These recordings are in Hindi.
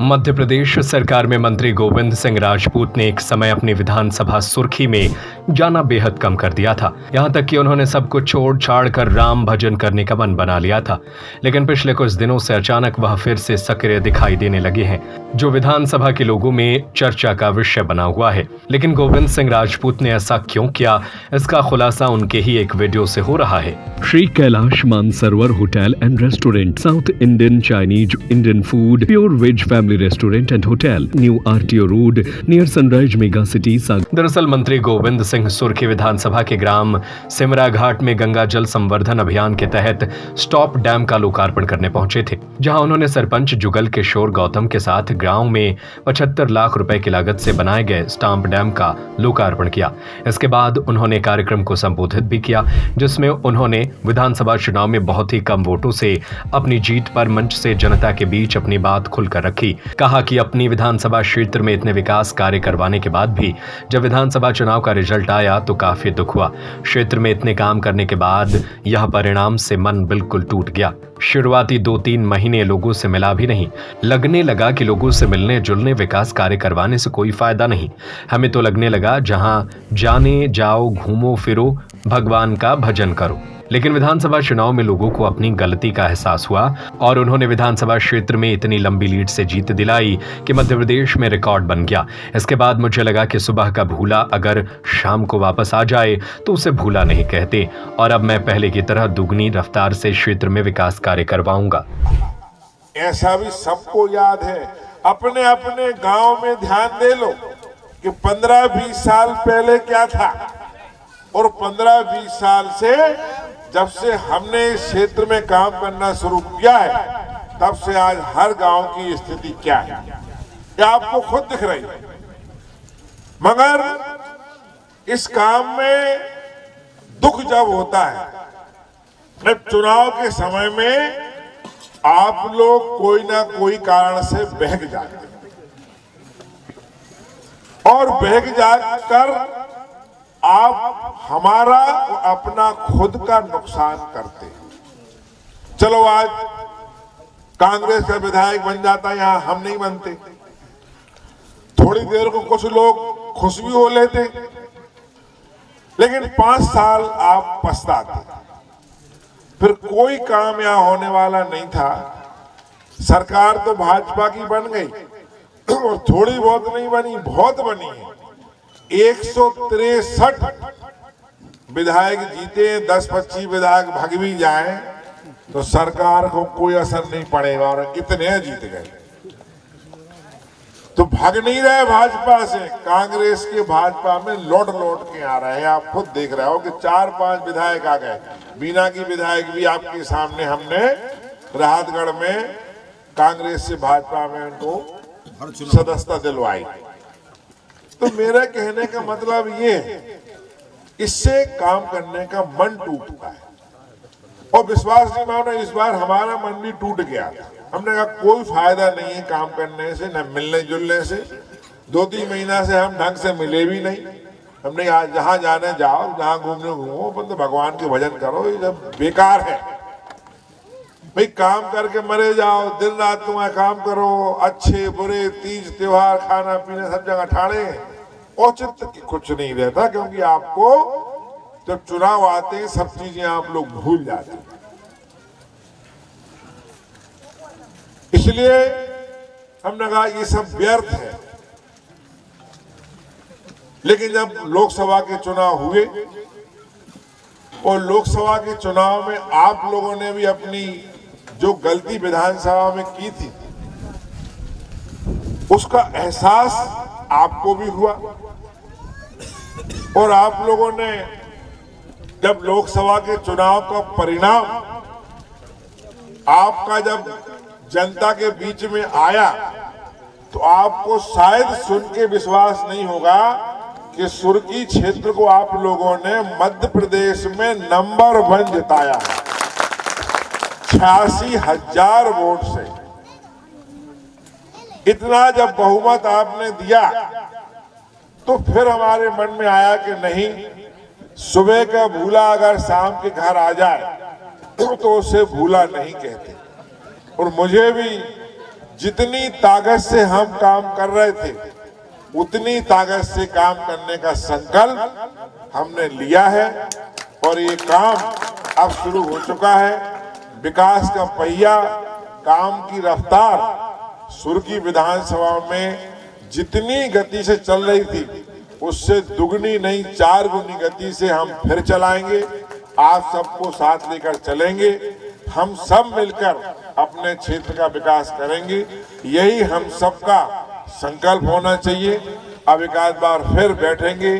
मध्य प्रदेश सरकार में मंत्री गोविंद सिंह राजपूत ने एक समय अपनी विधानसभा सुर्खी में जाना बेहद कम कर दिया था। यहां तक कि उन्होंने सब कुछ छोड़ छाड़ कर राम भजन करने का मन बना लिया था। लेकिन पिछले कुछ दिनों से अचानक वह फिर से सक्रिय दिखाई देने लगे हैं, जो विधानसभा के लोगों में चर्चा का विषय बना हुआ है। लेकिन गोविंद सिंह राजपूत ने ऐसा क्यों किया, इसका खुलासा उनके ही एक वीडियो से हो रहा है। Shri Kailash Mansarovar hotel and restaurant, south Indian, Chinese, Indian food, pure veg family restaurant and hotel, new RTO road near Sunrise Mega City. दरअसल मंत्री गोविंद सिंह सुर्खी विधानसभा के ग्राम सिमरा घाट में गंगा जल संवर्धन अभियान के तहत स्टॉप डैम का लोकार्पण करने पहुंचे थे, जहां उन्होंने सरपंच जुगल किशोर गौतम के साथ गांव में 75 लाख रुपए की लागत से बनाए गए स्टाम्प डैम का लोकार्पण किया। इसके बाद उन्होंने कार्यक्रम को संबोधित भी किया, जिसमें उन्होंने विधानसभा चुनाव में बहुत ही कम वोटों से अपनी जीत पर मंच से जनता के बीच अपनी बात खुलकर रखी। कहा कि अपनी विधानसभा क्षेत्र में इतने विकास कार्य करवाने के बाद भी जब विधानसभा चुनाव का रिजल्ट आया तो काफी दुख हुआ। क्षेत्र में इतने काम करने के बाद यह परिणाम से मन बिल्कुल टूट गया। शुरुआती 2-3 महीने लोगों से मिला भी नहीं। लगने लगा कि लोगों से मिलने जुलने, विकास कार्य करवाने से कोई फायदा नहीं। हमें तो लगने लगा जहां जाने जाओ, घूमो फिरो, भगवान का भजन करो। लेकिन विधानसभा चुनाव में लोगों को अपनी गलती का एहसास हुआ और उन्होंने विधानसभा क्षेत्र में इतनी लंबी लीड से जीत दिलाई कि मध्य प्रदेश में रिकॉर्ड बन गया। इसके बाद मुझे लगा कि सुबह का भूला अगर शाम को वापस आ जाए तो उसे भूला नहीं कहते, और अब मैं पहले की तरह दुगनी रफ्तार से क्षेत्र में विकास कार्य करवाऊंगा। ऐसा भी सबको याद है, अपने अपने गांव में ध्यान दे लो कि 15-20 साल पहले क्या था, और 15-20 साल से जब से हमने इस क्षेत्र में काम करना शुरू किया है तब से आज हर गांव की स्थिति क्या है, ये आपको खुद दिख रही है। मगर इस काम में दुख जब होता है, जब चुनाव के समय में आप लोग कोई ना कोई कारण से बहक जाते हैं और बहक जाकर आप हमारा अपना खुद का नुकसान करते हैं। चलो आज कांग्रेस का विधायक बन जाता, यहां हम नहीं बनते। थोड़ी देर को कुछ लोग खुश भी हो लेते, लेकिन 5 साल आप पछताते। फिर कोई काम यहां होने वाला नहीं था। सरकार तो भाजपा की बन गई और थोड़ी बहुत नहीं बनी, बहुत बनी है। 163 विधायक जीते, 10-25 विधायक भाग भी जाएं तो सरकार को कोई असर नहीं पड़ेगा, और कितने जीत गए। तो भाग नहीं रहे भाजपा से, कांग्रेस के भाजपा में लौट के आ रहे हैं। आप खुद देख रहे हो कि 4-5 विधायक आ गए। बीना की विधायक भी आपके सामने हमने राहतगढ़ में कांग्रेस से भाजपा में उनको सदस्यता दिलवाई। तो मेरा कहने का मतलब ये है, इससे काम करने का मन टूटता है और विश्वास नहीं मानो। इस बार हमारा मन भी टूट गया। हमने कहा कोई फायदा नहीं है काम करने से, न मिलने जुलने से। 2-3 महीना से हम ढंग से मिले भी नहीं। हमने आज जहां जाने जाओ, जहां घूमने घूमो, बंद भगवान के भजन करो, ये सब बेकार है भाई। काम करके मरे जाओ, दिन रात तुम्हें काम करो, अच्छे बुरे तीज त्योहार, खाना पीना सब जगह ठाड़े, औचित्य कुछ नहीं रहता। क्योंकि आपको जब चुनाव आते हैं सब चीजें आप लोग भूल जाते हैं। इसलिए हमने कहा ये सब व्यर्थ है। लेकिन जब लोकसभा के चुनाव हुए और लोकसभा के चुनाव में आप लोगों ने भी अपनी जो गलती विधानसभा में की थी उसका एहसास आपको भी हुआ, और आप लोगों ने जब लोकसभा के चुनाव का परिणाम आपका जब जनता के बीच में आया तो आपको शायद सुन के विश्वास नहीं होगा कि सुर्खी क्षेत्र को आप लोगों ने मध्य प्रदेश में नंबर 1 जिताया है 86,000 वोट से। इतना जब बहुमत आपने दिया तो फिर हमारे मन में आया कि नहीं, सुबह का भूला अगर शाम के घर आ जाए तो उसे भूला नहीं कहते। और मुझे भी जितनी ताकत से हम काम कर रहे थे उतनी ताकत से काम करने का संकल्प हमने लिया है और ये काम अब शुरू हो चुका है। विकास का पहिया, काम की रफ्तार सुर्खी विधानसभा में जितनी गति से चल रही थी उससे दुगनी नहीं 4 गुनी गति से हम फिर चलाएंगे। आप सबको साथ लेकर चलेंगे, हम सब मिलकर अपने क्षेत्र का विकास करेंगे, यही हम सबका संकल्प होना चाहिए। अब एक आध बार फिर बैठेंगे,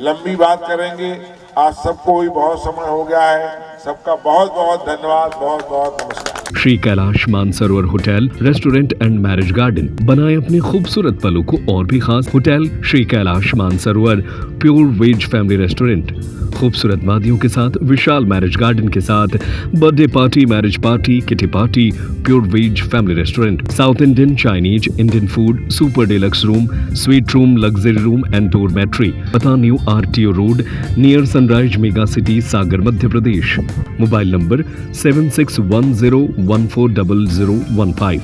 लंबी बात करेंगे। आज सबको ही बहुत समय हो गया है। सबका बहुत बहुत धन्यवाद, बहुत बहुत नमस्कार। Shri Kailash Mansarovar hotel, restaurant and marriage garden बनाए अपने खूबसूरत पलों को और भी खास। Hotel Shri Kailash Mansarovar, pure veg family restaurant, खूबसूरत वादियों के साथ, विशाल मैरिज गार्डन के साथ, birthday party, marriage party, kitty party, pure veg family restaurant, south Indian, Chinese, Indian food, super deluxe room, suite room, luxury room and dormitory. पता new RTO road, near Sunrise Mega City, सागर, मध्य प्रदेश। Mobile number 7610140015।